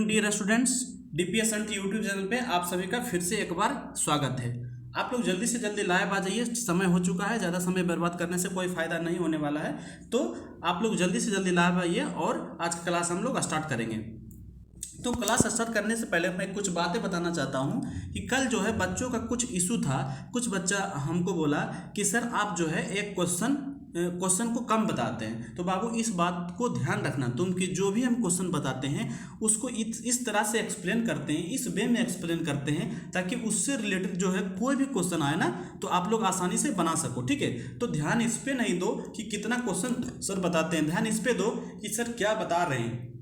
Morning dear students. DPS and YouTube channel पे आप सभी का फिर से एक बार स्वागत है। आप लोग जल्दी से जल्दी लाइव आ जाइए, समय हो चुका है, ज़्यादा समय बर्बाद करने से कोई फ़ायदा नहीं होने वाला है। तो आप लोग जल्दी से जल्दी लाइव आइए और आज की क्लास हम लोग स्टार्ट करेंगे। तो क्लास स्टार्ट करने से पहले मैं कुछ बातें बताना चाहता हूँ कि कल जो है बच्चों का कुछ इशू था। कुछ बच्चा हमको बोला कि सर आप जो है एक क्वेश्चन को कम बताते हैं। तो बाबू इस बात को ध्यान रखना, तुम कि जो भी हम क्वेश्चन बताते हैं उसको इस तरह से एक्सप्लेन करते हैं, इस वे में एक्सप्लेन करते हैं ताकि उससे रिलेटेड जो है कोई भी क्वेश्चन आए ना तो आप लोग आसानी से बना सको। ठीक है, तो ध्यान इस पे नहीं दो कि कितना क्वेश्चन सर बताते हैं, ध्यान इस पे दो कि सर क्या बता रहे हैं,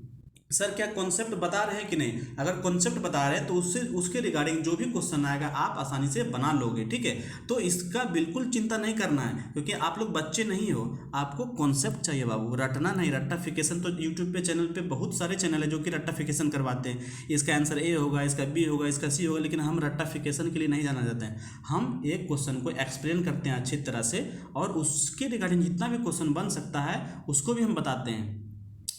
सर क्या कॉन्सेप्ट बता रहे हैं कि नहीं। अगर कॉन्सेप्ट बता रहे हैं तो उसके रिगार्डिंग जो भी क्वेश्चन आएगा आप आसानी से बना लोगे। ठीक है, तो इसका बिल्कुल चिंता नहीं करना है क्योंकि आप लोग बच्चे नहीं हो, आपको कॉन्सेप्ट चाहिए बाबू, रटना नहीं। रट्टाफिकेशन तो यूट्यूब पे चैनल पे बहुत सारे चैनल है जो कि रट्टाफिकेशन करवाते हैं, इसका आंसर ए होगा, इसका बी होगा, इसका सी होगा, लेकिन हम रट्टाफिकेशन के लिए नहीं जाना चाहते हैं। हम एक क्वेश्चन को एक्सप्लेन करते हैं अच्छी तरह से और उसके रिगार्डिंग जितना भी क्वेश्चन बन सकता है उसको भी हम बताते हैं।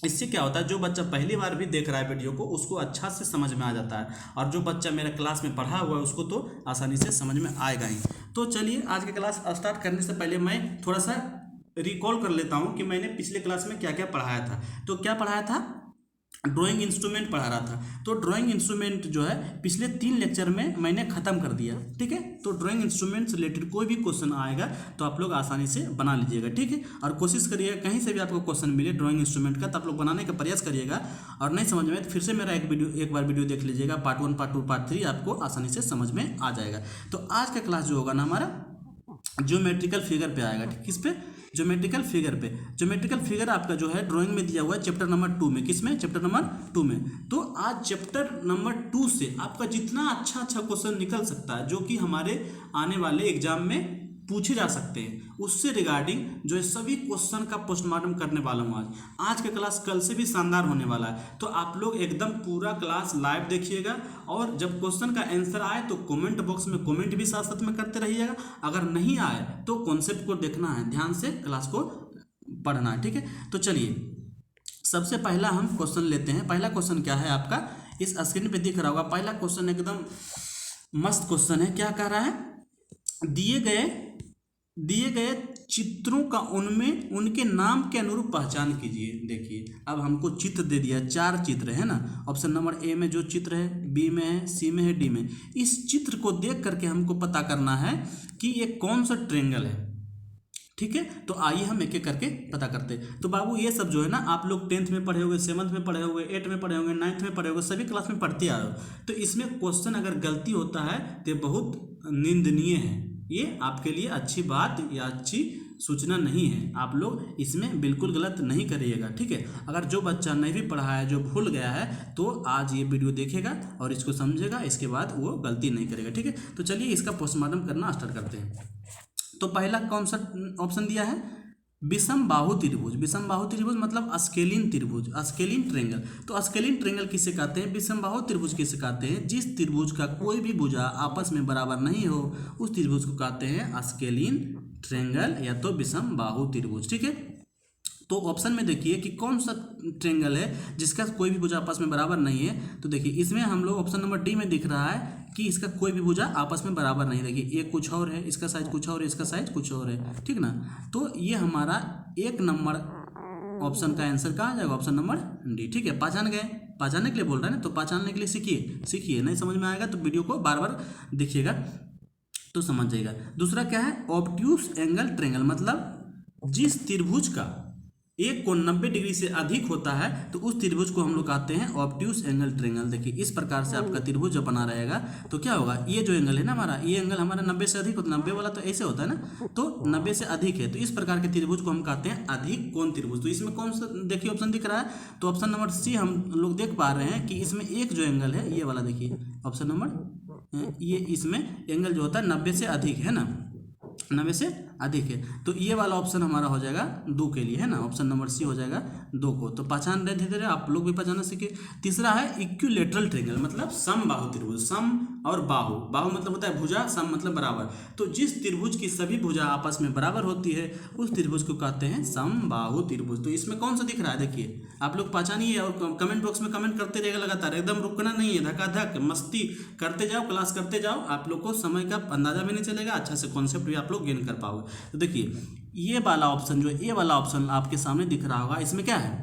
इससे क्या होता है, जो बच्चा पहली बार भी देख रहा है वीडियो को उसको अच्छा से समझ में आ जाता है, और जो बच्चा मेरा क्लास में पढ़ा हुआ है उसको तो आसानी से समझ में आएगा ही। तो चलिए आज की क्लास स्टार्ट करने से पहले मैं थोड़ा सा रिकॉल कर लेता हूँ कि मैंने पिछले क्लास में क्या क्या पढ़ाया था। तो क्या पढ़ाया था, ड्राइंग इंस्ट्रूमेंट पढ़ा रहा था। तो ड्राइंग इंस्ट्रूमेंट जो है पिछले 3 लेक्चर में मैंने ख़त्म कर दिया। ठीक है, तो ड्राइंग इंस्ट्रूमेंट से रिलेटेड कोई भी क्वेश्चन आएगा तो आप लोग आसानी से बना लीजिएगा। ठीक है, और कोशिश करिएगा कहीं से भी आपको क्वेश्चन मिले ड्राइंग इंस्ट्रूमेंट का तो आप लोग बनाने का प्रयास करिएगा, और नहीं समझ में तो फिर से मेरा एक बार वीडियो देख लीजिएगा, पार्ट 1, पार्ट 2, पार्ट 3 आपको आसानी से समझ में आ जाएगा। तो आज का क्लास जो होगा ना हमारा ज्योमेट्रिकल फिगर पे आएगा। किस पे, ज्योमेट्रिकल फिगर पे। ज्योमेट्रिकल फिगर आपका जो है ड्राइंग में दिया हुआ है चैप्टर नंबर 2 में। किसमें, चैप्टर नंबर 2 में। तो आज चैप्टर नंबर 2 से आपका जितना अच्छा क्वेश्चन निकल सकता है जो कि हमारे आने वाले एग्जाम में पूछे जा सकते हैं उससे रिगार्डिंग जो है सभी क्वेश्चन का पोस्टमार्टम करने वाला हूँ आज का क्लास कल से भी शानदार होने वाला है। तो आप लोग एकदम पूरा क्लास लाइव देखिएगा, और जब क्वेश्चन का आंसर आए तो कमेंट बॉक्स में कमेंट भी साथ साथ में करते रहिएगा। अगर नहीं आए तो कॉन्सेप्ट को देखना है, ध्यान से क्लास को पढ़ना है। ठीक है, तो चलिए सबसे पहला हम क्वेश्चन लेते हैं। पहला क्वेश्चन क्या है आपका, इस स्क्रीन पे दिख रहा होगा। पहला क्वेश्चन एकदम मस्त क्वेश्चन है। क्या कह रहा है, दिए गए चित्रों का उनमें उनके नाम के अनुरूप पहचान कीजिए। देखिए अब हमको चित्र दे दिया, 4 चित्र है ना। ऑप्शन नंबर ए में जो चित्र है, बी में है, सी में है, डी में। इस चित्र को देख करके हमको पता करना है कि ये कौन सा ट्रायंगल है। ठीक है, तो आइए हम एक एक करके पता करते हैं। तो बाबू ये सब जो है ना आप लोग 10th में पढ़े होंगे, 7th में पढ़े होंगे, 8th में पढ़े होंगे, 9th में पढ़े होंगे, सभी क्लास में पढ़ते आ रहे हो। तो इसमें क्वेश्चन अगर गलती होता है तो बहुत निंदनीय है, ये आपके लिए अच्छी बात या अच्छी सूचना नहीं है। आप लोग इसमें बिल्कुल गलत नहीं करिएगा। ठीक है, अगर जो बच्चा नहीं भी पढ़ा है, जो भूल गया है, तो आज ये वीडियो देखेगा और इसको समझेगा, इसके बाद वो गलती नहीं करेगा। ठीक है, तो चलिए इसका पोस्टमार्टम करना स्टार्ट करते हैं। तो पहला कौन सा ऑप्शन दिया है, विषम बाहु त्रिभुज। विषम बाहु त्रिभुज मतलब स्केलिन त्रिभुज, स्केलिन ट्रायंगल। तो स्केलिन ट्रायंगल किसे कहते हैं, विषम बाहु त्रिभुज किसे कहते हैं, जिस त्रिभुज का कोई भी भुजा आपस में बराबर नहीं हो उस त्रिभुज को कहते हैं स्केलिन ट्रायंगल या तो विषम बाहु त्रिभुज। ठीक है, तो ऑप्शन में देखिए कि कौन सा ट्रायंगल है जिसका कोई भी भुजा आपस में बराबर नहीं है। तो देखिए इसमें हम लोग ऑप्शन नंबर डी में दिख रहा है कि इसका कोई भी भुजा आपस में बराबर नहीं। देखिए ये कुछ और है, इसका साइज कुछ और है, इसका साइज कुछ और है। ठीक ना, तो ये हमारा 1 नंबर ऑप्शन का आंसर कहाँ आ जाएगा, ऑप्शन नंबर डी। ठीक है, पहचान गए, पहचानने के लिए बोल रहे हैं ना, तो पहचानने के लिए सीखिए। नहीं समझ में आएगा तो वीडियो को बार बार देखिएगा तो समझ जाएगा। दूसरा क्या है, ऑब्ट्यूस एंगल ट्रायंगल, मतलब जिस त्रिभुज का एक कोण 90 डिग्री से अधिक होता है तो उस त्रिभुज को हम लोग कहते हैं ऑब्ट्यूस एंगल ट्रायंगल। देखिए इस प्रकार से आपका त्रिभुज जब बना रहेगा तो क्या होगा, ये जो एंगल है ना हमारा, ये एंगल हमारा 90 से अधिक होता है। 90 वाला तो ऐसे होता है ना, तो 90 से अधिक है, तो इस प्रकार के त्रिभुज को हम कहते हैं अधिक कोण त्रिभुज। तो इसमें कौन सा देखिए ऑप्शन दिख रहा है, तो ऑप्शन नंबर सी हम लोग देख पा रहे हैं कि इसमें एक जो एंगल है ये वाला, देखिए ऑप्शन नंबर ये, इसमें एंगल जो होता है 90 से अधिक है ना। 90 से अधिक है। तो ये वाला ऑप्शन हमारा हो जाएगा 2 के लिए, है ना, ऑप्शन नंबर सी हो जाएगा 2 को। तो पहचान रहे धीरे धीरे आप लोग भी पहचानना सीखे। तीसरा है इक्विलेटरल ट्रायंगल, मतलब समबाहु त्रिभुज। सम और बाहु, बाहु मतलब होता है भुजा, सम मतलब बराबर। तो जिस त्रिभुज की सभी भुजा आपस में बराबर होती है उस त्रिभुज को कहते हैं समबाहु त्रिभुज। तो इसमें कौन सा दिख रहा है देखिए, आप लोग पहचानिए और कमेंट बॉक्स में कमेंट करते रहिएगा लगातार, एकदम रुकना नहीं है, धकाधक मस्ती करते जाओ, क्लास करते जाओ, आप लोग को समय का अंदाजा भी नहीं चलेगा, अच्छा से कॉन्सेप्ट भी आप लोग गेन कर पाओगे। तो देखिए ये वाला ऑप्शन जो ये वाला ऑप्शन आपके सामने दिख रहा होगा, इसमें क्या है,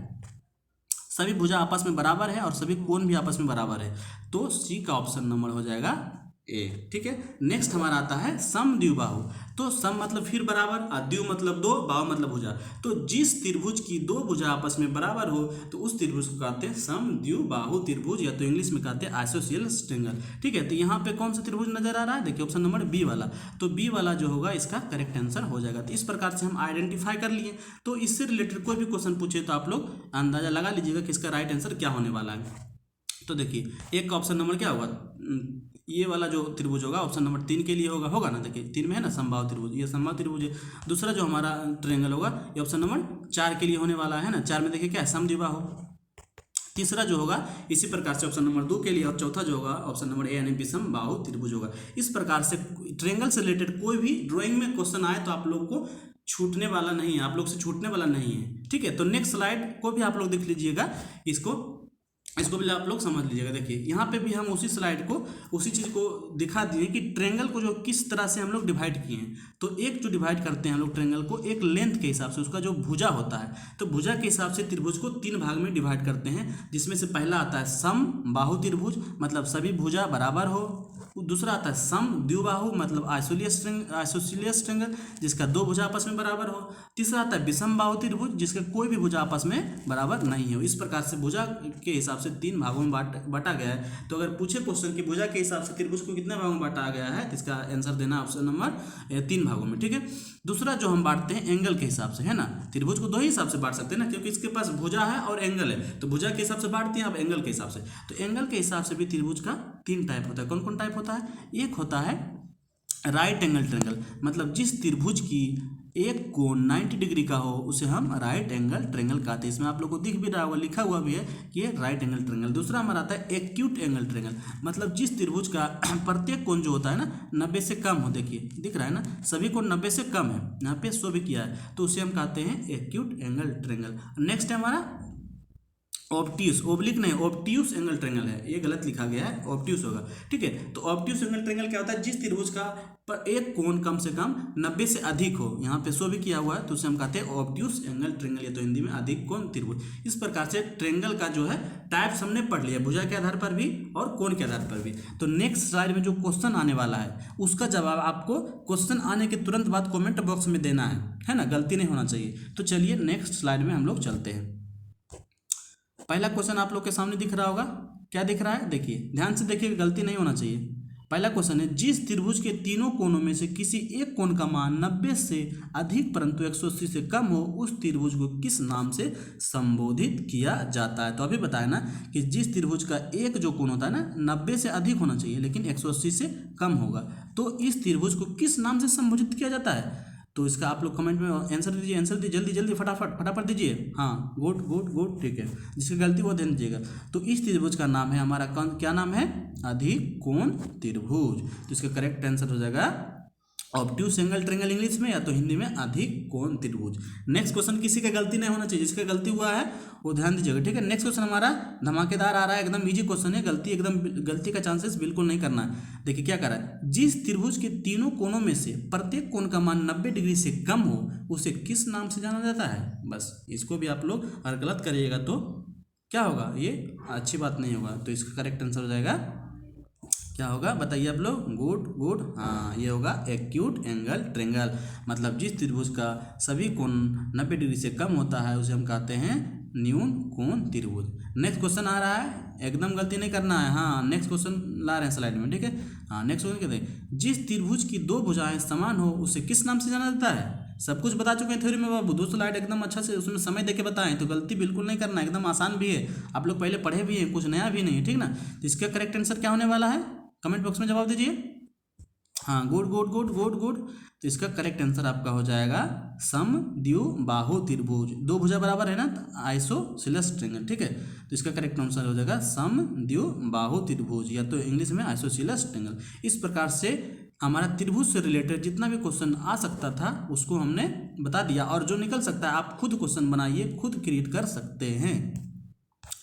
सभी भुजा आपस में बराबर है और सभी कोण भी आपस में बराबर है। तो सी का ऑप्शन नंबर हो जाएगा ए, ठीक है। नेक्स्ट हमारा आता है समद्विबाहु। तो सम मतलब फिर बराबर और द्वि मतलब दो, बाहु मतलब भुजा। तो जिस त्रिभुज की दो भुजा आपस में बराबर हो तो उस त्रिभुज को कहते हैं समद्विबाहु त्रिभुज, या तो इंग्लिश में कहते हैं आइसोसेलेस ट्रायंगल, ठीक है। तो यहाँ पे कौन सा त्रिभुज नजर आ रहा है, देखिए ऑप्शन नंबर बी वाला। तो बी वाला जो होगा इसका करेक्ट आंसर हो जाएगा। तो इस प्रकार से हम आइडेंटिफाई कर लिए। तो इससे रिलेटेड कोई भी क्वेश्चन पूछे तो आप लोग अंदाजा लगा लीजिएगा कि इसका राइट आंसर क्या होने वाला है। तो देखिए एक का ऑप्शन नंबर क्या होगा, ये वाला जो त्रिभुज होगा ऑप्शन नंबर 3 के लिए होगा ना, देखिए 3 में है ना समबाहु त्रिभुज, ये समबाहु त्रिभुज है। दूसरा जो हमारा ट्रायंगल होगा ये ऑप्शन नंबर 4 के लिए होने वाला है ना, 4 में देखिए क्या है, समद्विबाहु। तीसरा जो होगा इसी प्रकार से ऑप्शन नंबर 2 के लिए, और चौथा जो होगा ऑप्शन नंबर ए यानी विषमबाहु त्रिभुज होगा। इस प्रकार से ट्रायंगल से रिलेटेड कोई भी ड्राइंग में क्वेश्चन आए तो आप लोग को छूटने वाला नहीं है, आप लोग से छूटने वाला नहीं है, ठीक है। तो नेक्स्ट स्लाइड को भी आप लोग देख लीजिएगा, इसको भी आप लोग समझ लीजिएगा। देखिए यहाँ पे भी हम उसी स्लाइड को उसी चीज़ को दिखा दिए कि ट्रायंगल को जो किस तरह से हम लोग डिवाइड किए हैं। तो एक जो डिवाइड करते हैं हम लोग ट्रायंगल को, एक लेंथ के हिसाब से, उसका जो भुजा होता है तो भुजा के हिसाब से त्रिभुज को 3 भाग में डिवाइड करते हैं, जिसमें से पहला आता है समबाहु त्रिभुज, मतलब सभी भुजा बराबर हो। दूसरा आता है समद्विबाहु, मतलब आइसोसेलेस ट्रायंगल, जिसका 2 भुजा आपस में बराबर हो। तीसरा आता है विषमबाहु त्रिभुज, जिसका कोई भी भुजा आपस में बराबर नहीं हो। इस प्रकार से भुजा के हिसाब से 3 भागों में बांटा गया है। तो अगर पूछे क्वेश्चन की भुजा के हिसाब से त्रिभुज को कितने भागों में बांटा गया है तो इसका आंसर देना ऑप्शन नंबर 3 भागों में, ठीक है। दूसरा जो हम बांटते हैं एंगल के हिसाब से, है ना, त्रिभुज को 2 ही हिसाब से बांट सकते हैं ना, क्योंकि इसके पास भुजा है और एंगल है। तो भुजा के हिसाब से बांटते हैं, अब एंगल के हिसाब से। तो एंगल के हिसाब से भी त्रिभुज का 3 टाइप होता है। कौन कौन टाइप होता है, एक होता है राइट एंगल ट्रायंगल, मतलब जिस त्रिभुज की एक कोण 90 डिग्री का हो उसे हम राइट एंगल ट्रायंगल कहते हैं। इसमें आप लोग को दिख भी रहा होगा, लिखा हुआ भी है कि ये राइट एंगल ट्रायंगल। दूसरा हमारा आता है एक्यूट एंगल ट्रायंगल, मतलब जिस त्रिभुज का प्रत्येक कोण जो होता है ना 90 से कम हो, देखिए दिख रहा है ना, सभी कोण 90 से कम है, यहाँ पे शो भी किया है, तो उसे हम कहते हैं एक्यूट एंगल ट्रायंगल। नेक्स्ट है हमारा ऑब्ट्यूस, ओब्लिक नहीं, ऑब्ट्यूस एंगल ट्रायंगल है, ये गलत लिखा गया है, ऑब्ट्यूस होगा, ठीक है। तो ऑब्ट्यूस एंगल ट्रायंगल क्या होता है, जिस त्रिभुज का पर एक कोण कम से कम 90 से अधिक हो, यहाँ पे शो भी किया हुआ है, तो उसे हम कहते हैं ऑब्ट्यूस एंगल ट्रायंगल, या तो हिंदी में अधिक कोण त्रिभुज। इस प्रकार से ट्रायंगल का जो है टाइप्स हमने पढ़ लिया, भुजा के आधार पर भी और कोण के आधार पर भी। तो नेक्स्ट स्लाइड में जो क्वेश्चन आने वाला है उसका जवाब आपको क्वेश्चन आने के तुरंत बाद कॉमेंट बॉक्स में देना है ना, गलती नहीं होना चाहिए। तो चलिए नेक्स्ट स्लाइड में हम लोग चलते हैं। पहला क्वेश्चन आप लोग के सामने दिख रहा होगा, क्या दिख रहा है, देखिए ध्यान से देखिए, गलती नहीं होना चाहिए। पहला क्वेश्चन है, जिस त्रिभुज के तीनों कोणों में से किसी एक कोण का मान 90 से अधिक परंतु 180 से कम हो उस त्रिभुज को किस नाम से संबोधित किया जाता है। तो अभी बताया ना कि जिस त्रिभुज का एक जो कोण होता है ना 90 से अधिक होना चाहिए लेकिन 180 से कम होगा, तो इस त्रिभुज को किस नाम से संबोधित किया जाता है। तो इसका आप लोग कमेंट में आंसर दीजिए, जल्दी जल्दी फटाफट दीजिए। हाँ गुड, ठीक है, जिसकी गलती वो ध्यान दीजिएगा। तो इस त्रिभुज का नाम है हमारा क्या नाम है, अधिक कोण त्रिभुज। तो इसका करेक्ट आंसर हो जाएगा ऑब्ट्यूस एंगल ट्रायंगल इंग्लिश में, या तो हिंदी में अधिक कोण त्रिभुज। नेक्स्ट क्वेश्चन किसी का गलती नहीं होना चाहिए, जिसका गलती हुआ है वो ध्यान दीजिएगा, ठीक है। नेक्स्ट क्वेश्चन हमारा धमाकेदार आ रहा है, एकदम इजी क्वेश्चन है, गलती का चांसेस बिल्कुल नहीं करना है। देखिए क्या कर रहा है, जिस त्रिभुज के तीनों कोणों में से प्रत्येक कोण का मान 90 डिग्री से कम हो उसे किस नाम से जाना जाता है। बस इसको भी आप लोग अगर गलत करिएगा तो क्या होगा, ये अच्छी बात नहीं होगा। तो इसका करेक्ट आंसर हो जाएगा, क्या होगा बताइए आप लोग, गुड, हाँ ये होगा एक्यूट एंगल ट्रायंगल, मतलब जिस त्रिभुज का सभी कोण 90 डिग्री से कम होता है उसे हम कहते हैं न्यून कोण त्रिभुज। नेक्स्ट क्वेश्चन आ रहा है, एकदम गलती नहीं करना है। हाँ नेक्स्ट क्वेश्चन ला रहे हैं स्लाइड में, ठीक है। हाँ नेक्स्ट क्वेश्चन कहते हैं, जिस त्रिभुज की 2 भुजाएं समान हो उसे किस नाम से जाना जाता है। सब कुछ बता चुके हैं थ्योरी में बाबू, 2 स्लाइड एकदम अच्छा से उसमें समय देके बताएं, तो गलती बिल्कुल नहीं करना, एकदम आसान भी है, आप लोग पहले पढ़े भी हैं, कुछ नया भी नहीं है, ठीक ना। तो इसका करेक्ट आंसर क्या होने वाला है, कमेंट बॉक्स में जवाब दीजिए। हाँ, good good good good good. तो इसका करेक्ट आंसर आपका हो जाएगा समद्विबाहु त्रिभुज। दो भुजा बराबर है ना, तो आइसोसेलेस ट्रायंगल, ठीक है। तो इसका करेक्ट आंसर हो जाएगा समद्विबाहु त्रिभुज, या तो इंग्लिश में आइसोसेलेस ट्रायंगल। इस प्रकार से हमारा त्रिभुज से रिलेटेड जितना भी क्वेश्चन आ सकता था उसको हमने बता दिया, और जो निकल सकता है आप खुद क्वेश्चन बनाइए, खुद क्रिएट कर सकते हैं,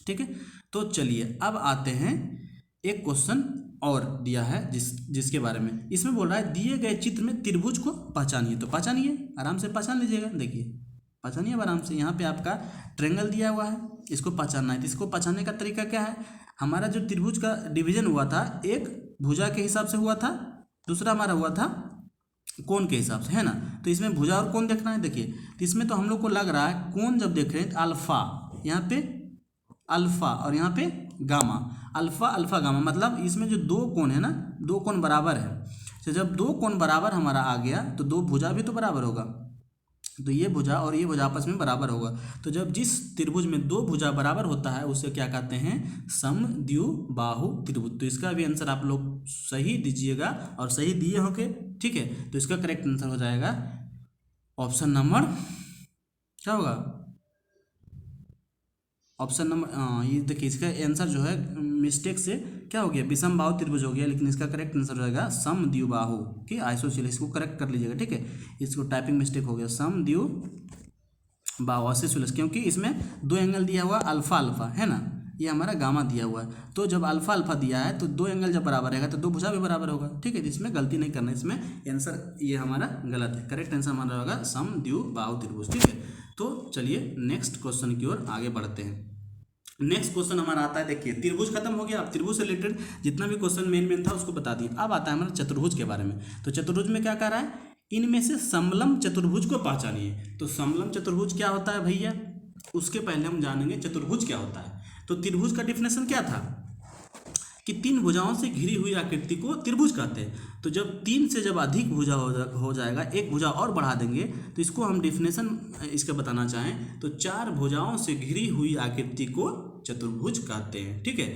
ठीक है। तो चलिए अब आते हैं, एक क्वेश्चन और दिया है जिसके बारे में इसमें बोल रहा है, दिए गए चित्र में त्रिभुज को पहचानिए। तो पहचानिए, आराम से पहचान लीजिएगा, देखिए पहचानिए अब आराम से। यहाँ पे आपका ट्रायंगल दिया हुआ है, इसको पहचानना है। तो इसको पहचानने का तरीका क्या है, हमारा जो त्रिभुज का डिवीजन हुआ था, एक भुजा के हिसाब से हुआ था, दूसरा हमारा हुआ था कोण के हिसाब से, है ना। तो इसमें भुजा और कोण देखना है। देखिए तो इसमें तो हम लोग को लग रहा है कोण जब देख रहे हैं अल्फा, यहाँ पे अल्फा और यहाँ पे गामा, अल्फा अल्फा गामा, मतलब इसमें जो दो कोण है ना, दो कोण बराबर है। तो जब दो कोण बराबर हमारा आ गया तो दो भुजा भी तो बराबर होगा, तो ये भुजा और ये भुजा आपस में बराबर होगा। तो जब जिस त्रिभुज में दो भुजा बराबर होता है उसे क्या कहते हैं, समद्विबाहु त्रिभुज। तो इसका भी आंसर आप लोग सही दीजिएगा, और सही दिए होंगे, ठीक है। तो इसका करेक्ट आंसर हो जाएगा ऑप्शन नंबर, क्या होगा ऑप्शन नंबर, ये देखिए इसका आंसर जो है मिस्टेक से क्या हो गया, विषमबाहु त्रिभुज हो गया, लेकिन इसका करेक्ट आंसर हो जाएगा समद्विबाहु की आइसोसेलेस। इसको करेक्ट कर लीजिएगा, ठीक है। इसको टाइपिंग मिस्टेक हो गया, समद्विबाहु आइसोसेलेस, क्योंकि इसमें दो एंगल दिया हुआ अल्फा अल्फा, है ना, ये हमारा गामा दिया हुआ है। तो जब अल्फा अल्फा दिया है तो दो एंगल जब बराबर रहेगा तो दो भुजा भी बराबर होगा, ठीक है। इसमें गलती नहीं करना, इसमें आंसर ये हमारा गलत है। करेक्ट आंसर हमारा होगा समद्विबाहु त्रिभुज, ठीक है। तो चलिए नेक्स्ट क्वेश्चन की ओर आगे बढ़ते हैं। नेक्स्ट क्वेश्चन हमारा आता है, देखिए त्रिभुज खत्म हो गया, अब त्रिभुज से रिलेटेड जितना भी क्वेश्चन मेन था उसको बता दिए। अब आता है हमारा चतुर्भुज के बारे में। तो चतुर्भुज में क्या कह रहा है, इनमें से समलम चतुर्भुज को पहचानिए। तो समलम चतुर्भुज क्या होता है भैया, उसके पहले हम जानेंगे चतुर्भुज क्या होता है। तो त्रिभुज का डिफिनेशन क्या था कि तीन भुजाओं से घिरी हुई आकृति को त्रिभुज कहते हैं। तो जब तीन से जब अधिक भुजा हो जाएगा, एक भुजा और बढ़ा देंगे, तो इसको हम डिफिनेशन इसका बताना चाहें तो चार भुजाओं से घिरी हुई आकृति को चतुर्भुज कहते हैं, ठीक है।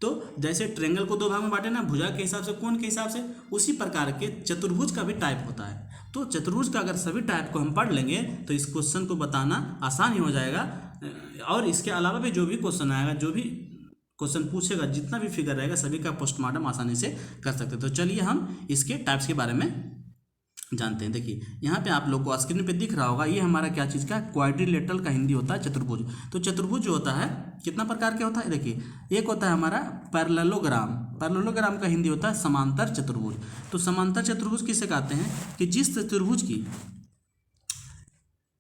तो जैसे ट्रायंगल को दो भाग में बांटे ना, भुजा के हिसाब से, कोण के हिसाब से, उसी प्रकार के चतुर्भुज का भी टाइप होता है। तो चतुर्भुज का अगर सभी टाइप को हम पढ़ लेंगे तो इस क्वेश्चन को बताना आसान ही हो जाएगा। और इसके अलावा भी जो भी क्वेश्चन आएगा, जो भी क्वेश्चन पूछेगा, जितना भी फिगर रहेगा, सभी का पोस्टमार्टम आसानी से कर सकते हैं। तो चलिए हम इसके टाइप्स के बारे में जानते हैं। देखिए यहाँ पे आप लोग को स्क्रीन पे दिख रहा होगा, ये हमारा क्या चीज़ का, क्वाड्रिलेटरल का हिंदी होता है चतुर्भुज। तो चतुर्भुज जो होता है कितना प्रकार के होता है, देखिए एक होता है हमारा पैरेललोग्राम, पैरेललोग्राम का हिंदी होता है समांतर चतुर्भुज। तो समांतर चतुर्भुज किसे कहते हैं कि जिस चतुर्भुज की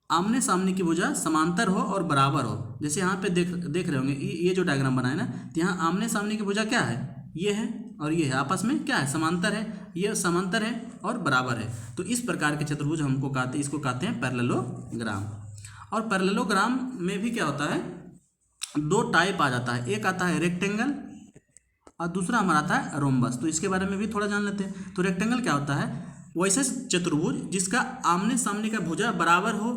आमने सामने की भुजा समांतर हो और बराबर हो। जैसे यहाँ पे देख रहे होंगे, ये जो डायग्राम बना है ना, तो यहाँ आमने सामने की भुजा क्या है, ये है और ये है, आपस में क्या है, समांतर है, ये समांतर है और बराबर है। तो इस प्रकार के चतुर्भुज हमको कहते हैं, इसको कहते हैं पैरेललोग्राम। और पैरेललोग्राम में भी क्या होता है, दो टाइप आ जाता है, एक आता है रेक्टेंगल और दूसरा हमारा आता है रोम्बस। तो इसके बारे में भी थोड़ा जान लेते हैं। तो रेक्टेंगल क्या होता है, वैसे चतुर्भुज जिसका आमने सामने का भुजा बराबर हो,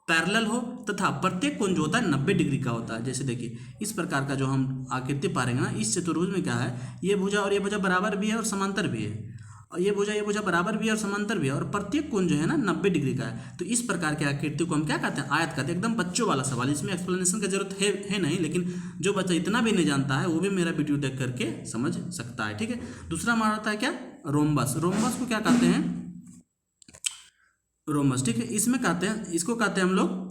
पैरेलल हो, तथा प्रत्येक कोण जो होता है 90 डिग्री का होता है। जैसे देखिए इस प्रकार का जो हम आकृति पाएंगे ना, इस चतुर्भुज में क्या है, ये भुजा और ये भुजा बराबर भी है और समांतर भी है, और ये भुजा बराबर भी है और समांतर भी है, और प्रत्येक कोण जो है ना 90 डिग्री का है। तो इस प्रकार के आकृति को हम क्या कहते हैं, आयत कहते हैं। एकदम बच्चों वाला सवाल, इसमें एक्सप्लेनेशन की जरूरत है नहीं, लेकिन जो बच्चा इतना भी नहीं जानता है वो भी मेरा वीडियो देख करके समझ सकता है, ठीक है। दूसरा हमारा होता है क्या, रोम्बस। रोम्बस को क्या कहते हैं, रोम्बस, ठीक है। इसमें कहते हैं, इसको कहते हैं हम लोग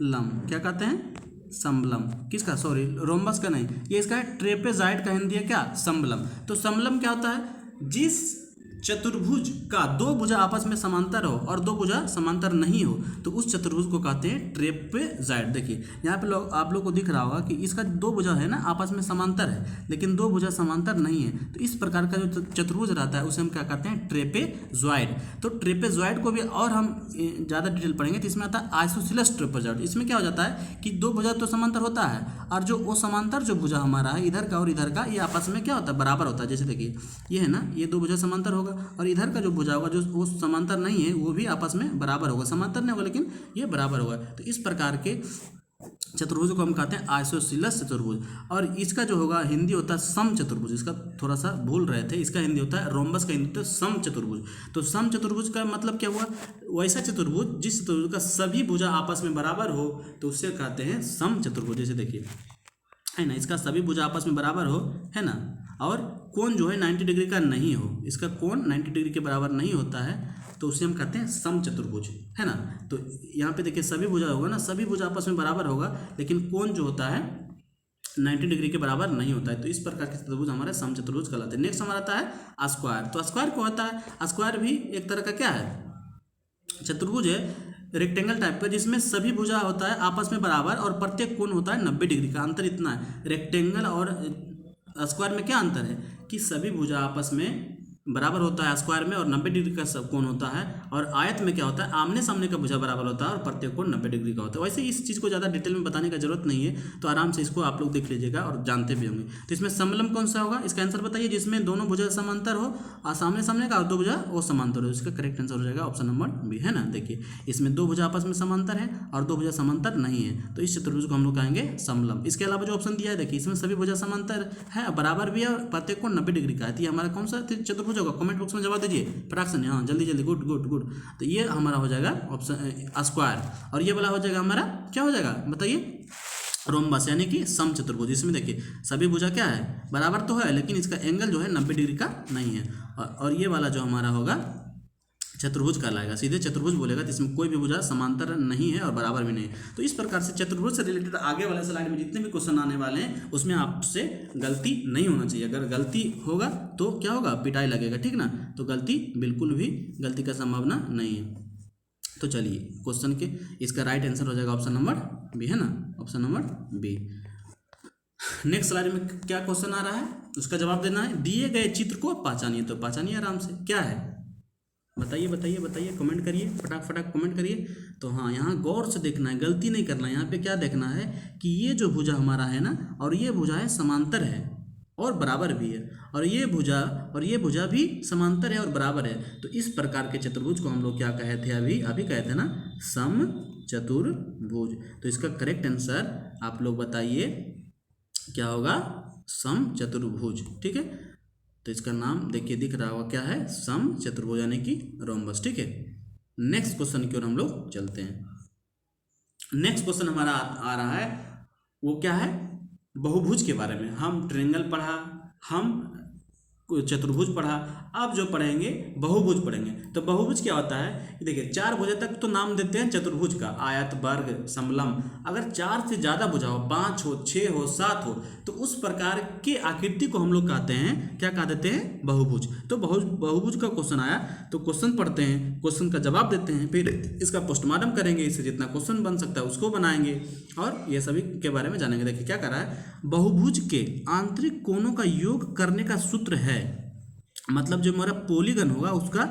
समलम, क्या कहते हैं, समलम। किसका, सॉरी रोम्बस का नहीं, ये इसका है ट्रेपेजाइड का हिंदी है क्या, समलम। तो समलम क्या होता है, जिस चतुर्भुज का दो भुजा आपस में समांतर हो और दो भुजा समांतर नहीं हो, तो उस चतुर्भुज को कहते हैं ट्रेपेजाइड। देखिए यहाँ पे आप लोग को दिख रहा होगा कि इसका दो भुजा है ना आपस में समांतर है, लेकिन दो भुजा समांतर नहीं है। तो इस प्रकार का जो चतुर्भुज रहता है उसे हम क्या कहते हैं, ट्रेपेजॉइड। तो ट्रेपेजॉइड को भी और हम ज़्यादा डिटेल पढ़ेंगे तो इसमें आता है आइसोसेलेस ट्रेपेजॉइड। इसमें क्या हो जाता है कि दो भुजा तो समांतर होता है, और जो वो समांतर जो भुजा हमारा है इधर का और इधर का, ये आपस में क्या होता है, बराबर होता है। जैसे देखिए ये है ना, ये दो भुजा समांतर होगा, होगा, और इधर का जो भुजा होगा जो वो समांतर नहीं है वो भी आपस में बराबर होगा, समांतर नहीं होगा लेकिन ये बराबर होगा। तो इस प्रकार के चतुर्भुज को हम कहते हैं आइसोसेलेस चतुर्भुज। और इसका जो होगा हिंदी होता है सम चतुर्भुज, इसका थोड़ा सा भूल रहे थे, इसका हिंदी होता है रोम्बस, का हिंदी होता है सम चतुर्भुज। तो सम चतुर्भुज का मतलब क्या हुआ, वैसा चतुर्भुज जिस चतुर्भुज का सभी भुजा आपस में बराबर हो तो उससे कहते हैं सम चतुर्भुज। जैसे देखिए है ना, इसका सभी भुजा आपस में बराबर हो, है ना, और कोण जो है 90 डिग्री का नहीं हो, इसका कोण 90 डिग्री के बराबर नहीं होता है तो उसे हम कहते हैं सम चतुर्भुज, है ना। तो यहाँ पे देखिए सभी भुजा होगा ना, सभी भुजा आपस में बराबर होगा लेकिन कोण जो होता है 90 डिग्री के बराबर नहीं होता है। तो इस प्रकार के चतुर्भुज हमारे सम चतुर्भुज कहलाते हैं। नेक्स्ट हमारा आता है स्क्वायर। तो स्क्वायर क्या होता है, स्क्वायर भी एक तरह का क्या है, चतुर्भुज है, रेक्टेंगल टाइप का, जिसमें सभी भुजा होता है आपस में बराबर और प्रत्येक कोण होता है 90 डिग्री का। अंतर इतना है, रेक्टेंगल और स्क्वायर में क्या अंतर है कि सभी भुजा आपस में बराबर होता है स्क्वायर में और 90 डिग्री का सब कोण होता है, और आयत में क्या होता है आमने सामने का भुजा बराबर होता है और प्रत्येक कोण 90 डिग्री का होता है। वैसे इस चीज़ को ज़्यादा डिटेल में बताने का जरूरत नहीं है, तो आराम से इसको आप लोग देख लीजिएगा और जानते भी होंगे। तो इसमें समलम कौन सा होगा, इसका आंसर बताइए, जिसमें दोनों भुजा समांतर हो और सामने सामने का और दो भुजा वो समांतर हो। इसका करेक्ट आंसर हो जाएगा ऑप्शन नंबर बी, है ना। देखिए इसमें दो भुजा आपस में समांतर है और दो भुजा समांतर नहीं है, तो इस चतुर्भुज को हम लोग कहेंगे समलम। इसके अलावा जो ऑप्शन दिया है देखिए, इसमें सभी भुजा समांतर है, बराबर भी है और प्रत्येक कोण 90 डिग्री का है। तो ये हमारा कौन सा चतुर्भुज होगा, कमेंट बॉक्स में जवाब दीजिए फटाक से, हाँ जल्दी जल्दी, गुड गुड गुड। तो ये हमारा हो जाएगा ऑप्शन स्क्वायर, और ये वाला हो जाएगा हमारा क्या हो जाएगा बताइए, रोम्बस, यानी कि सम चतुर्भुज। इसमें देखिए सभी भुजा क्या है बराबर तो है लेकिन इसका एंगल जो है 90 डिग्री का नहीं है, और ये वाला जो हमारा होगा चतुर्भुज कहलाएगा, सीधे चतुर्भुज बोलेगा जिसमें कोई भी भुजा समांतर नहीं है और बराबर भी नहीं है। तो इस प्रकार से चतुर्भुज से रिलेटेड आगे वाले स्लाइड में जितने भी क्वेश्चन आने वाले हैं उसमें आपसे गलती नहीं होना चाहिए। अगर गलती होगा तो क्या होगा, पिटाई लगेगा, ठीक ना। तो गलती बिल्कुल भी, गलती का संभावना नहीं है। तो चलिए क्वेश्चन के इसका राइट आंसर हो जाएगा ऑप्शन नंबर बी, है ना, option number B. Next slide में क्या क्वेश्चन आ रहा है उसका जवाब देना है। दिए गए चित्र को पहचानिए, तो पहचानिए आराम से, क्या है बताइए बताइए बताइए, कमेंट करिए, फटाक फटाक कमेंट करिए। तो हाँ यहाँ गौर से देखना है, गलती नहीं करना है। यहाँ पे क्या देखना है कि ये जो भुजा हमारा है ना, और ये भुजा है समांतर है और बराबर भी है, और ये भुजा भी समांतर है और बराबर है। तो इस प्रकार के चतुर्भुज को हम लोग क्या कहे थे, अभी कहे थे ना, सम चतुर्भुज। तो इसका करेक्ट आंसर आप लोग बताइए क्या होगा, सम चतुर्भुज, ठीक है। तो इसका नाम देखिए दिख रहा होगा क्या है, सम चतुर्भुज यानी कि रोम्बस, ठीक है। नेक्स्ट क्वेश्चन की ओर हम लोग चलते हैं। नेक्स्ट क्वेश्चन हमारा आ रहा है, वो क्या है, बहुभुज के बारे में। हम ट्रायंगल पढ़ा, हम चतुर्भुज पढ़ा, अब जो पढ़ेंगे बहुभुज पढ़ेंगे। तो बहुभुज क्या होता है कि देखिए चार भुजा तक तो नाम देते हैं चतुर्भुज का, आयत, वर्ग, समलम। अगर चार से ज़्यादा भुजा हो, 5 हो, 6 हो, 7 हो, तो उस प्रकार के आकृति को हम लोग कहते हैं, क्या कह देते हैं, बहुभुज। तो बहुभुज का क्वेश्चन आया तो क्वेश्चन पढ़ते हैं, क्वेश्चन का जवाब देते हैं, फिर इसका पोस्टमार्टम करेंगे, इससे जितना क्वेश्चन बन सकता है उसको बनाएंगे और ये सभी के बारे में जानेंगे। देखिए क्या कर रहा है, बहुभुज के आंतरिक कोणों का योग करने का सूत्र है, मतलब जो हमारा पॉलीगन होगा उसका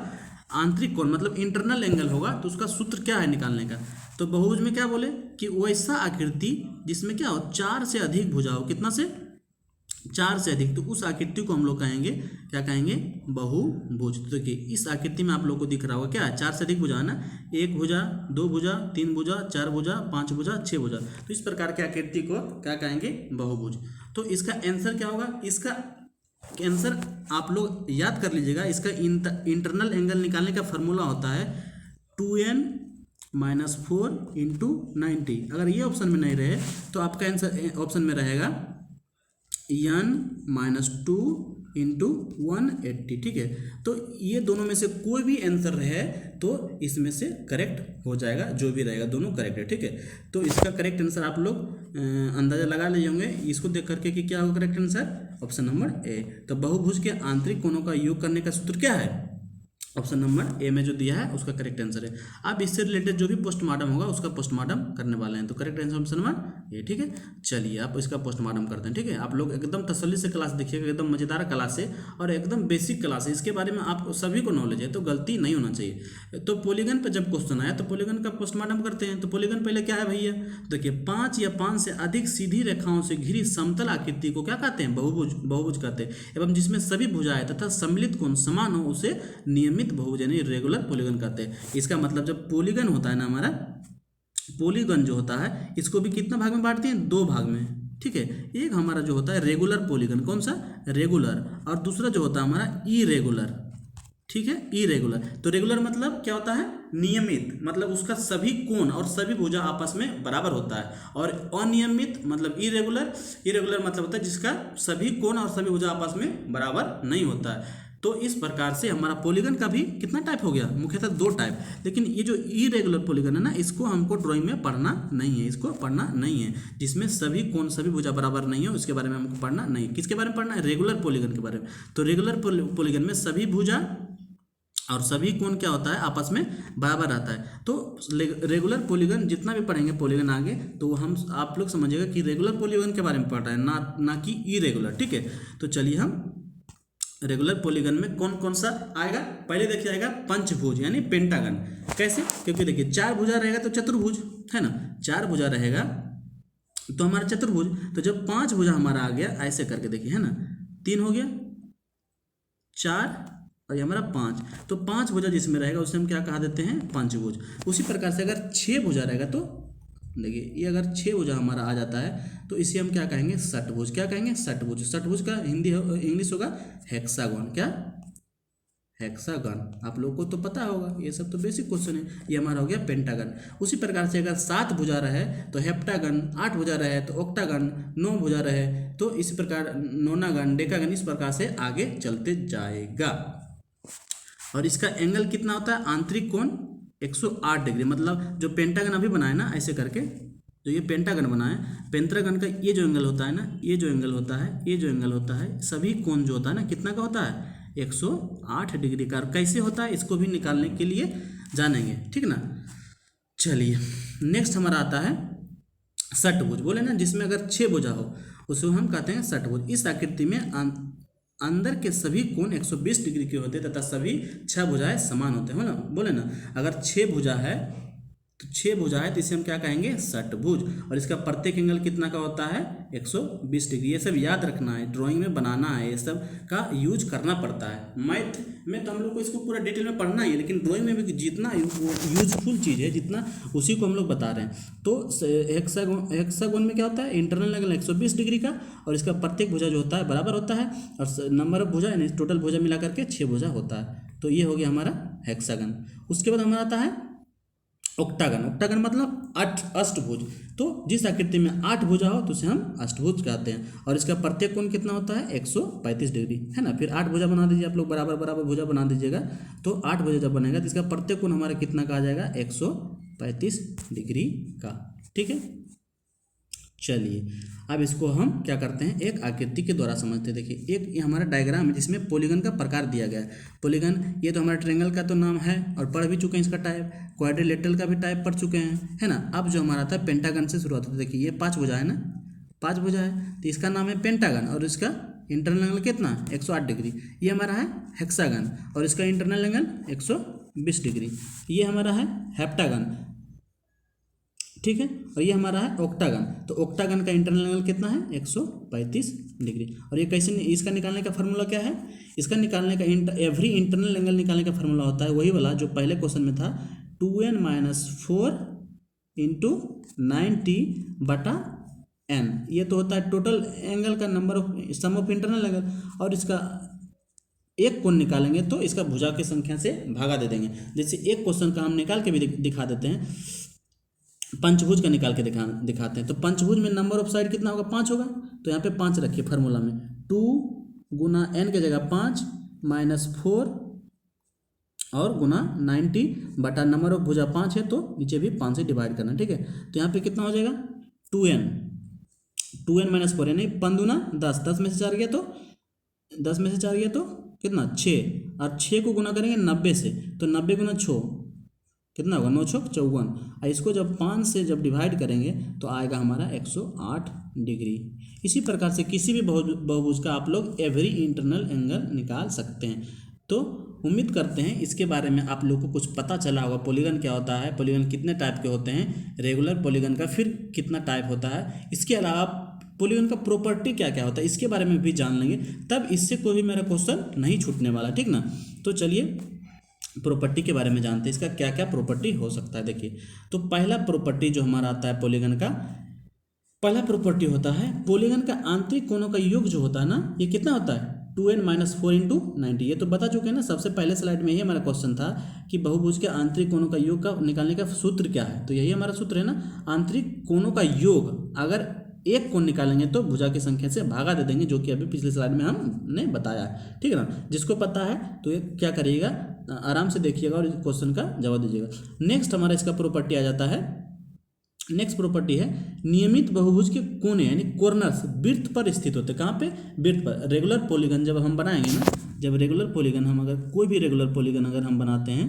आंतरिक कोण मतलब इंटरनल एंगल होगा, तो उसका सूत्र क्या है निकालने का। तो बहुभुज में क्या बोले कि वैसा आकृति जिसमें क्या हो, 4 से अधिक भुजा हो, कितना से, 4 से अधिक, तो उस आकृति को हम लोग कहेंगे, क्या कहेंगे, बहुभुज। तो देखिए इस आकृति में आप लोग को दिख रहा होगा क्या है, 4 से अधिक भुजा है ना, 1 भुजा, 2 भुजा, 3 भुजा, 4 भुजा, 5 भुजा, 6 भुजा। तो इस प्रकार के आकृति को क्या कहेंगे, बहुभुज। तो इसका आंसर क्या होगा, इसका आंसर आप लोग याद कर लीजिएगा, इसका इंटरनल एंगल निकालने का फॉर्मूला होता है 2n - 4 × 90। अगर ये ऑप्शन में नहीं रहे तो आपका आंसर ऑप्शन में रहेगा n - 2 × 180, ठीक है। तो ये दोनों में से कोई भी आंसर रहे तो इसमें से करेक्ट हो जाएगा, जो भी रहेगा दोनों करेक्ट है, ठीक है। तो इसका करेक्ट आंसर आप लोग अंदाजा लगा ले होंगे इसको देख करके कि क्या होगा correct answer, option number A. तो बहुभुज के आंतरिक कोणों का योग करने का सूत्र क्या है, ऑप्शन नंबर ए में जो दिया है उसका करेक्ट आंसर है। अब इससे रिलेटेड जो भी पोस्टमार्टम होगा उसका पोस्टमार्टम करने वाले हैं, तो correct answer option number A. ठीक है, चलिए आप इसका पोस्टमार्टम करते हैं। ठीक है, आप लोग एकदम तसल्ली से क्लास देखिएगा, एकदम मजेदार क्लास है और एकदम बेसिक क्लास है, इसके बारे में आप सभी को नॉलेज है, तो गलती नहीं होना चाहिए। तो पॉलीगन पर जब क्वेश्चन आया तो पॉलीगन का पोस्टमार्टम करते हैं। तो पॉलीगन पहले क्या है भैया, देखिए 5 या 5 से अधिक सीधी रेखाओं से घिरी समतल आकृति को क्या कहते हैं, बहुभुज, बहुभुज कहते हैं। एवं जिसमें सभी भुजाएं तथा सम्मिलित कोण समान हो उसे नियमित बहुभुज यानी रेगुलर पॉलीगन कहते हैं। इसका मतलब जब पॉलीगन होता है ना, हमारा पॉलीगन जो होता है इसको भी कितना भाग में बांटते हैं, 2 भाग में। ठीक है, एक हमारा जो होता है रेगुलर पॉलीगन, कौन सा, रेगुलर, और दूसरा जो होता है हमारा इरेगुलर। ठीक है, इरेगुलर। तो रेगुलर मतलब क्या होता है, नियमित, मतलब उसका सभी कोण और सभी भुजा आपस में बराबर होता है। और अनियमित मतलब इरेगुलर, इरेगुलर मतलब होता है जिसका सभी कोण और सभी भुजा आपस में बराबर नहीं होता है। तो इस प्रकार से हमारा पॉलीगन का भी कितना टाइप हो गया, मुख्यतः 2 टाइप। लेकिन ये जो इरेगुलर पॉलीगन है ना, इसको हमको ड्राइंग में पढ़ना नहीं है, इसको पढ़ना नहीं है, जिसमें सभी कोण सभी भुजा बराबर नहीं हो, उसके बारे में हमको पढ़ना नहीं। किसके बारे में पढ़ना है, रेगुलर पॉलीगन के बारे में। तो रेगुलर पॉलीगन में सभी भुजा और सभी कोण क्या होता है, आपस में बराबर आता है। तो रेगुलर पॉलीगन जितना भी पढ़ेंगे पॉलीगन आगे, तो हम आप लोग समझिएगा कि रेगुलर पॉलीगन के बारे में पढ़ रहे हैं, ना कि इरेगुलर। ठीक है, तो चलिए हम रेगुलर पॉलीगन में कौन कौन सा आएगा, पहले देखिए आएगा पंचभुज यानी पेंटागन। कैसे, क्योंकि देखिए 4 भुजा रहेगा तो चतुर्भुज है ना, 4 भुजा रहेगा तो हमारा चतुर्भुज। तो जब 5 भुजा हमारा आ गया ऐसे करके देखिए है ना, 3 हो गया, 4 और ये हमारा 5, तो 5 भुजा जिसमें रहेगा उसे हम क्या कहा देते हैं, पंचभुज। उसी प्रकार से अगर 6 भुजा रहेगा तो देखिए ये अगर 6 भुजा हमारा आ जाता है तो इसे हम क्या कहेंगे, षटभुज। क्या कहेंगे, षटभुज। षटभुज का हिंदी इंग्लिश होगा हेक्सागोन। क्या, हेक्सागन। आप लोगों को तो पता होगा, ये सब तो बेसिक क्वेश्चन है। ये हमारा हो गया पेंटागन। उसी प्रकार से अगर 7 भुजा रहे तो हेप्टागन, 8 भुजा रहे तो ऑक्टागन, 9 भुजा रहे तो इस प्रकार नोनागन, डेकागन, इस प्रकार से आगे चलते जाएगा। और इसका एंगल कितना होता है, आंतरिक कोण 108 डिग्री। मतलब जो पेंटागन अभी बनाए ना ऐसे करके, जो ये पेंटागन बनाए, पेंटागन का ये जो एंगल होता है ना, ये जो एंगल होता है, ये जो एंगल होता है, सभी कोण जो होता है ना कितना का होता है, 108 डिग्री का। कैसे होता है इसको भी निकालने के लिए जानेंगे, ठीक ना। चलिए नेक्स्ट हमारा आता है षटभुज। बोले ना जिसमें अगर 6 भुजा हो उसको हम कहते हैं षटभुज। इस आकृति में अंदर के सभी कोण 120 डिग्री के होते हैं तथा सभी 6 भुजाएं समान होते हैं ना। बोले ना अगर 6 भुजा है तो 6 भुजा है तो इसे हम क्या कहेंगे, षटभुज। और इसका प्रत्येक एंगल कितना का होता है, 120 डिग्री। ये सब याद रखना है, ड्राइंग में बनाना है, ये सब का यूज करना पड़ता है। मैथ में तो हम लोग को इसको पूरा डिटेल में पढ़ना ही है, लेकिन ड्राइंग में भी जितना यूजफुल चीज़ है जितना, उसी को हम लोग बता रहे हैं। तो हेक्सागोन में क्या होता है, इंटरनल एंगल 120 डिग्री का, और इसका प्रत्येक भुजा जो होता है बराबर होता है, और नंबर ऑफ भुजा यानी टोटल भुजा मिला करके 6 भुजा होता है। तो ये हो गया हमारा हेक्सागन। उसके बाद हमारा आता है ऑक्टागन। ऑक्टागन मतलब अष्टभुज। तो जिस आकृति में 8 भुजा हो तो उसे हम अष्टभुज कहते हैं। और इसका प्रत्येक कोण कितना होता है, 135 डिग्री है ना। फिर 8 भुजा बना दीजिए आप लोग, बराबर बराबर भुजा बना दीजिएगा। तो 8 भुजा जब बनेगा तो इसका प्रत्येक कोण हमारा कितना का आ जाएगा, 135 डिग्री का। ठीक है, चलिए अब इसको हम क्या करते हैं, एक आकृति के द्वारा समझते हैं। देखिए एक ये हमारा डायग्राम है जिसमें पॉलीगन का प्रकार दिया गया है। पॉलीगन ये तो हमारा ट्रायंगल का तो नाम है और पढ़ भी चुके हैं इसका टाइप, क्वाड्रिलेटरल का भी टाइप पढ़ चुके हैं, है ना। अब जो हमारा था पेंटागन से शुरुआत होती है। देखिए ये 5 भुजा है ना, 5 भुजा है तो इसका नाम है पेंटागन, और इसका इंटरनल एंगल कितना, 108 डिग्री। ये हमारा है हेक्सागन और इसका इंटरनल एंगल 120 डिग्री। ये हमारा है हेप्टागन, ठीक है, और ये हमारा है ऑक्टागन। तो ऑक्टागन का इंटरनल एंगल कितना है, 135 डिग्री। और ये कैसे, इसका निकालने का फार्मूला क्या है, इसका निकालने का एवरी इंटरनल एंगल निकालने का फार्मूला होता है वही वाला जो पहले क्वेश्चन में था, 2n-4 इंटू 90/n। ये तो होता है टोटल एंगल का number of sum of internal angle. और इसका एक कोण निकालेंगे तो इसका भुजा की संख्या से भागा दे देंगे। जैसे एक क्वेश्चन का हम निकाल के भी दिखा देते हैं, पंचभुज का निकाल के दिखाते हैं। तो पंचभुज में नंबर ऑफ साइड कितना होगा, 5 होगा। तो यहाँ पे 5 रखिए फार्मूला में, 2 गुना n के जगह 5 -4 और गुना 90 बटा नंबर ऑफ भुजा 5 है तो नीचे भी 5 से डिवाइड करना, ठीक है। तो यहाँ पे कितना हो जाएगा, 2n -4 यानी 5 दूना 10, 10 में से 4 गया तो 10 में से 4 गया तो कितना 6, और 6 को गुना करेंगे 90 से, तो 90 गुना 6 कितना होगा, 9 छक 54, और इसको जब 5 से जब डिवाइड करेंगे तो आएगा हमारा 108 डिग्री। इसी प्रकार से किसी भी बहुभुज का आप लोग एवरी इंटरनल एंगल निकाल सकते हैं। तो उम्मीद करते हैं इसके बारे में आप लोग को कुछ पता चला होगा। पॉलीगन क्या होता है, पॉलीगन कितने टाइप के होते हैं, रेगुलर पॉलीगन का फिर कितना टाइप होता है, इसके अलावा पॉलीगन का प्रॉपर्टी क्या क्या होता है इसके बारे में भी जान लेंगे, तब इससे कोई भी मेरा क्वेश्चन नहीं छूटने वाला, ठीक ना। तो चलिए प्रॉपर्टी के बारे में जानते हैं, इसका क्या क्या प्रॉपर्टी हो सकता है। देखिए, तो पहला प्रॉपर्टी जो हमारा आता है पॉलीगन का, पहला प्रॉपर्टी होता है पॉलीगन का आंतरिक कोणों का योग जो होता है ना, ये कितना होता है 2n-4 इंटू 90। ये तो बता चुके हैं ना, सबसे पहले स्लाइड में यही हमारा क्वेश्चन था कि बहुभुज के आंतरिक कोणों का योग का निकालने का सूत्र क्या है, तो यही हमारा सूत्र है ना, आंतरिक कोणों का योग। अगर एक कोण निकालेंगे तो भुजा की संख्या से भागा दे देंगे, जो कि अभी पिछले स्लाइड में हमने बताया है, ठीक है ना। जिसको पता है तो ये क्या करिएगा, आराम से देखिएगा और क्वेश्चन का जवाब दीजिएगा। नेक्स्ट हमारा इसका प्रॉपर्टी आ जाता है, नेक्स्ट प्रॉपर्टी है नियमित बहुभुज के कोने यानी कॉर्नर्स वृत्त पर स्थित होते हैं। कहाँ पे, वृत्त पर। रेगुलर पॉलीगन जब हम बनाएंगे ना, जब रेगुलर पॉलीगन हम अगर कोई भी रेगुलर पॉलीगन अगर हम बनाते हैं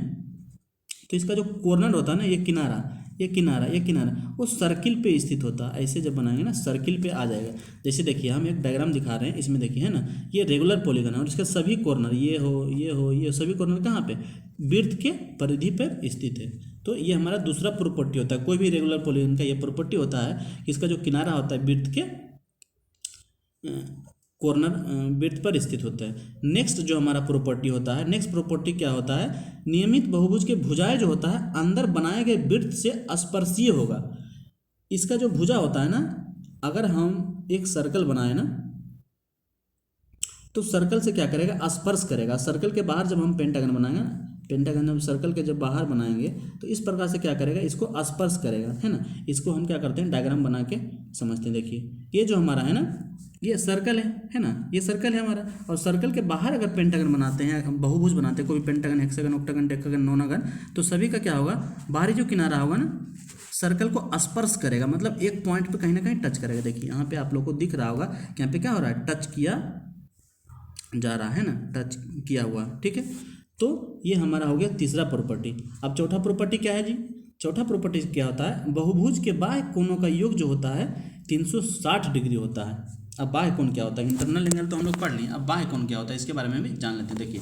तो इसका जो कॉर्नर होता है ना, ये किनारा, ये किनारा, ये किनारा, वो सर्किल पे स्थित होता है। ऐसे जब बनाएंगे ना सर्किल पे आ जाएगा। जैसे देखिए हम एक डायग्राम दिखा रहे हैं, इसमें देखिए है ना, ये रेगुलर पॉलीगन है और इसके सभी कॉर्नर ये हो, ये हो, ये सभी कॉर्नर कहाँ पे, वृत्त के परिधि पर स्थित है। तो ये हमारा दूसरा प्रॉपर्टी होता है। कोई भी रेगुलर पॉलीगन का ये प्रॉपर्टी होता है कि इसका जो किनारा होता है वृत्त के कॉर्नर वृत्त पर स्थित होता है। नेक्स्ट जो हमारा प्रॉपर्टी होता है, नेक्स्ट प्रॉपर्टी क्या होता है, नियमित बहुभुज के भुजाएं जो होता है अंदर बनाए गए वृत्त से स्पर्शीय होगा। इसका जो भुजा होता है ना, अगर हम एक सर्कल बनाए ना तो सर्कल से क्या करेगा, स्पर्श करेगा। सर्कल के बाहर जब हम पेंटागन बनाएंगे ना, पेंटागन हम सर्कल के जब बाहर बनाएंगे तो इस प्रकार से क्या करेगा, इसको स्पर्श करेगा, है ना। इसको हम क्या करते हैं, डायग्राम बना के समझते हैं। देखिए ये जो हमारा है ना, ये सर्कल है ना, ये सर्कल है हमारा। और सर्कल के बाहर अगर पेंटागन बनाते हैं, हम बहुभुज बनाते हैं, कोई भी पेंटागन, हेक्सागन, ऑक्टागन, डेकागन, नोनागन, तो सभी का क्या होगा, बाहरी जो किनारा होगा ना सर्कल को स्पर्श करेगा, मतलब एक पॉइंट पे कहीं ना कहीं टच करेगा। देखिए यहाँ पे आप लोग को दिख रहा होगा कि यहाँ पे क्या हो रहा है, टच किया जा रहा है ना, टच किया हुआ, ठीक है। तो ये हमारा हो गया तीसरा प्रॉपर्टी। अब चौथा प्रॉपर्टी क्या है जी, चौथा प्रॉपर्टी क्या होता है, बहुभुज के बाह्य कोणों का योग जो होता है 360 डिग्री होता है। अब बाह्य कोण क्या होता है, इंटरनल एंगल तो हम लोग पढ़ लिए, अब बाह्य कोण क्या होता है इसके बारे में भी जान लेते हैं। देखिए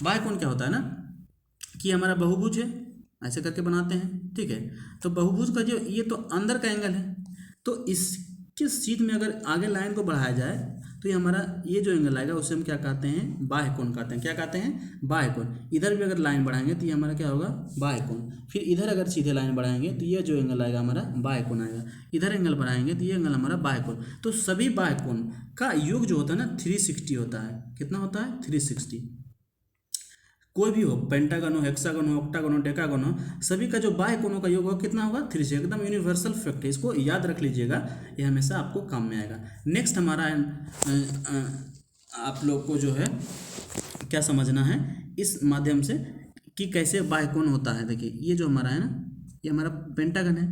बाह्य कोण क्या होता है ना, कि हमारा बहुभुज है, ऐसे करके बनाते हैं, ठीक है। तो बहुभुज का जो ये तो अंदर का एंगल है, तो इसके सीध में अगर आगे लाइन को बढ़ाया जाए तो ये हमारा ये जो एंगल आएगा उसे हम क्या कहते हैं, बाह्य कोण कहते हैं। क्या कहते हैं, बाह्य कोण। इधर भी अगर लाइन बढ़ाएंगे तो ये हमारा क्या होगा, बाह्य कोण। फिर इधर अगर सीधे लाइन बढ़ाएंगे तो ये जो एंगल आएगा हमारा बाह्य कोण आएगा। इधर एंगल बढ़ाएंगे तो ये एंगल हमारा बाह्य कोण। तो सभी बाह्य कोण का योग जो होता है ना 360 होता है। कितना होता है, 360। कोई भी हो, पेंटागन हो, हेक्सागन हो, ऑक्टागन हो, डेकागन हो, सभी का जो बाह्य कोणों का योग होगा कितना होगा, 360। एकदम यूनिवर्सल फैक्ट है, इसको याद रख लीजिएगा, ये हमेशा आपको काम में आएगा। नेक्स्ट हमारा आप लोग को जो है क्या समझना है इस माध्यम से कि कैसे बाह्य कोण होता है। देखिए ये जो हमारा है ना, ये हमारा पेंटागन है।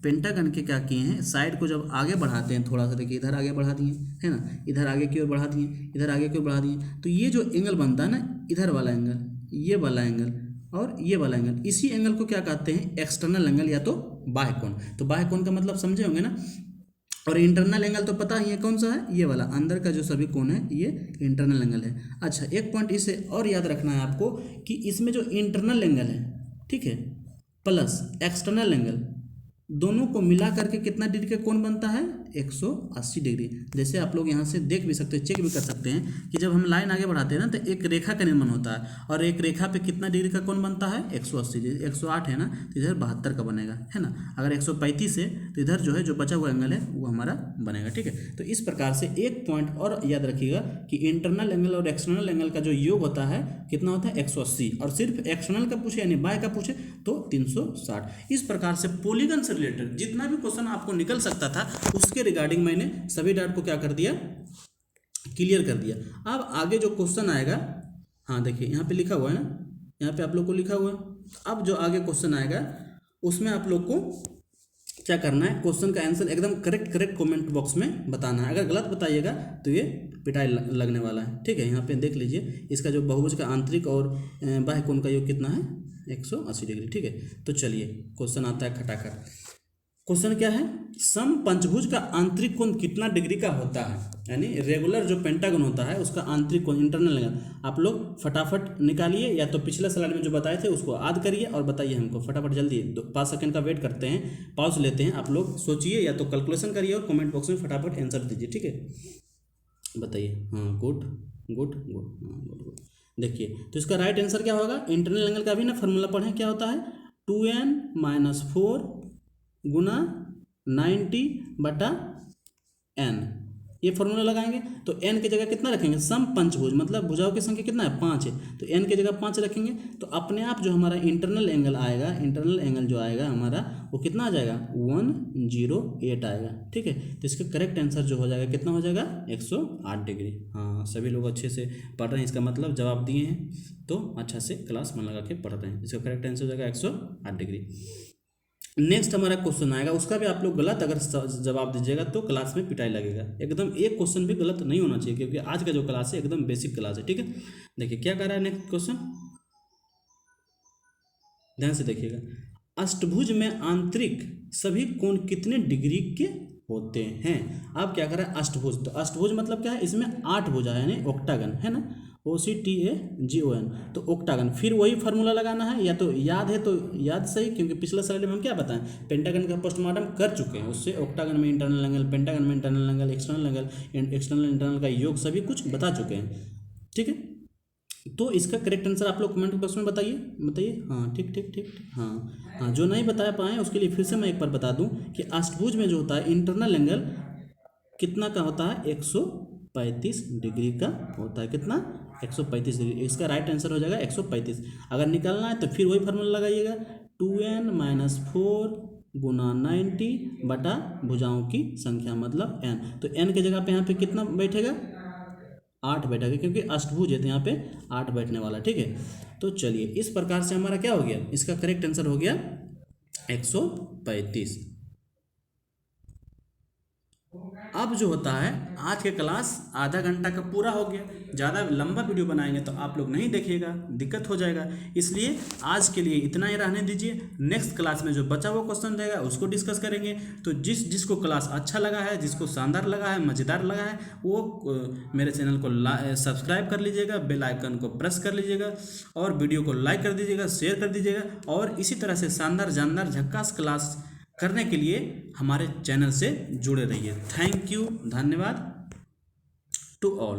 पेंटागन के क्या किए हैं, साइड को जब आगे बढ़ाते हैं थोड़ा सा, देखिए इधर आगे बढ़ा दिए, है ना, इधर आगे की ओर बढ़ा दिए, इधर आगे की ओर बढ़ा दिए, तो ये जो एंगल बनता है ना, इधर वाला एंगल, ये वाला एंगल और ये वाला एंगल, इसी एंगल को क्या कहते हैं, एक्सटर्नल एंगल या तो बाह्य कोण। तो बाह्य कोण का मतलब समझे होंगे ना। और इंटरनल एंगल तो पता ही है कौन सा है, ये वाला अंदर का जो सभी कोण है ये इंटरनल एंगल है। अच्छा एक पॉइंट इसे और याद रखना है आपको कि इसमें जो इंटरनल एंगल है, ठीक है, प्लस एक्सटर्नल एंगल, दोनों को मिला करके कितना डिग्री का कोण बनता है, 180 डिग्री। जैसे आप लोग यहाँ से देख भी सकते हैं, चेक भी कर सकते हैं कि जब हम लाइन आगे बढ़ाते हैं ना तो एक रेखा का निर्माण होता है, और एक रेखा पे कितना डिग्री का कोण बनता है, 180 डिग्री। 108 है ना, तो इधर 72 का बनेगा, है ना। अगर 135 है तो इधर जो है जो बचा हुआ एंगल है वो हमारा बनेगा, ठीक है। तो इस प्रकार से एक पॉइंट और याद रखिएगा कि इंटरनल एंगल और एक्सटर्नल एंगल का जो योग होता है कितना होता है, 180। और सिर्फ एक्सटर्नल का पूछे यानी बाह्य का पूछे तो 360। इस प्रकार से पॉलीगन से रिलेटेड जितना भी क्वेश्चन आपको निकल सकता था उसके रिगार्डिंग मैंने सभी डाउट को क्या कर दिया, क्लियर कर दिया। अब आगे जो क्वेश्चन आएगा, हाँ देखिए यहाँ पे लिखा हुआ है ना, यहाँ पे आप लोग को लिखा हुआ है। अब जो आगे क्वेश्चन आएगा उसमें आप लोग को क्या करना है, क्वेश्चन का आंसर एकदम करेक्ट कमेंट बॉक्स में बताना है। अगर गलत बताइएगा तो ये पिटाई लगने वाला है, ठीक है। यहाँ पे देख लीजिए इसका जो बहुभुज का आंतरिक और बाह्य कोण का योग कितना है, 180 डिग्री, ठीक है। तो चलिए क्वेश्चन आता है खटाखट। क्वेश्चन क्या है, सम पंचभुज का आंतरिक कोण कितना डिग्री का होता है, यानी रेगुलर जो पेंटागन होता है उसका आंतरिक कोण इंटरनल एंगल। आप लोग फटाफट निकालिए, या तो पिछले स्लाइड में जो बताए थे उसको याद करिए और बताइए हमको फटाफट जल्दी। 5 सेकंड का वेट करते हैं, पॉज लेते हैं, आप लोग सोचिए या तो कैलकुलेशन करिए और कमेंट बॉक्स में फटाफट आंसर दीजिए, ठीक है। बताइए, हाँ गुड गुड गुड, हाँ गुड गुड। देखिए तो इसका राइट आंसर क्या होगा, इंटरनल एंगल का भी ना फॉर्मूला पढ़ें, क्या होता है 2n-4 गुना 90/n, ये फॉर्मूला लगाएंगे। तो n की जगह कितना रखेंगे, सम पंचभुज मतलब भुजाओं की संख्या कितना है, 5 है, तो n की जगह 5 रखेंगे। तो अपने आप जो हमारा इंटरनल एंगल आएगा, इंटरनल एंगल जो आएगा हमारा वो कितना आ जाएगा, 108 आएगा, ठीक है। तो इसका करेक्ट आंसर जो हो जाएगा कितना हो जाएगा, 108 डिग्री। हाँ सभी लोग अच्छे से पढ़ रहे हैं, इसका मतलब जवाब दिए हैं तो अच्छा से क्लास मन लगा के पढ़ रहे हैं। इसका करेक्ट आंसर हो जाएगा 108 डिग्री। नेक्स्ट हमारा क्वेश्चन आएगा, उसका भी आप लोग गलत अगर जवाब दीजिएगा तो क्लास में पिटाई लगेगा। एकदम एक क्वेश्चन भी गलत नहीं होना चाहिए, क्योंकि आज का जो क्लास है एकदम बेसिक क्लास है, ठीक है। देखिए क्या कह रहा है नेक्स्ट क्वेश्चन, ध्यान से देखिएगा। अष्टभुज में आंतरिक सभी कोण कितने डिग्री के होते हैं। अब क्या कर रहा है, अष्टभुज, तो अष्टभुज मतलब क्या है, इसमें 8 भुजा है, यानी ऑक्टागन है ना, OCTAGON, तो ऑक्टागन। फिर वही फार्मूला लगाना है, या तो याद है तो याद सही, क्योंकि पिछले स्लाइड में हम क्या बताएं, पेंटागन का पोस्टमार्टम कर चुके हैं, उससे ऑक्टागन में इंटरनल एंगल, पेंटागन में internal angle, external angle, external internal का योग सभी कुछ बता चुके हैं, ठीक है। तो इसका करेक्ट आंसर आप लोग कमेंट बॉक्स में बताइए। हाँ ठीक ठीक ठीक ठीक, हाँ जो नहीं बता पाए उसके लिए फिर से मैं एक बार बता दूं कि अष्टभुज में जो होता है इंटरनल एंगल कितना का होता है, 135 डिग्री का होता है। कितना, 135 डिग्री। इसका राइट आंसर हो जाएगा 135। अगर निकालना है तो फिर वही फार्मूला लगाइएगा, 2n-4 गुना 90 बटा भुजाओं की संख्या मतलब n। तो n की जगह पे यहाँ पे कितना बैठेगा, 8 बैठेगा, क्योंकि अष्टभुज है तो यहाँ पे 8 बैठने वाला, ठीक है। तो चलिए इस प्रकार से हमारा क्या हो गया, इसका करेक्ट आंसर हो गया 135। अब जो होता है आज के क्लास आधा घंटा का पूरा हो गया, ज़्यादा लंबा वीडियो बनाएंगे तो आप लोग नहीं देखिएगा, दिक्कत हो जाएगा, इसलिए आज के लिए इतना ही रहने दीजिए। नेक्स्ट क्लास में जो बचा हुआ क्वेश्चन रहेगा उसको डिस्कस करेंगे। तो जिसको क्लास अच्छा लगा है, जिसको शानदार लगा है, मज़ेदार लगा है, वो मेरे चैनल को सब्सक्राइब कर लीजिएगा, बेल आइकन को प्रेस कर लीजिएगा और वीडियो को लाइक कर दीजिएगा, शेयर कर दीजिएगा। और इसी तरह से शानदार जानदार झक्कास क्लास करने के लिए हमारे चैनल से जुड़े रहिए। थैंक यू, धन्यवाद टू ऑल।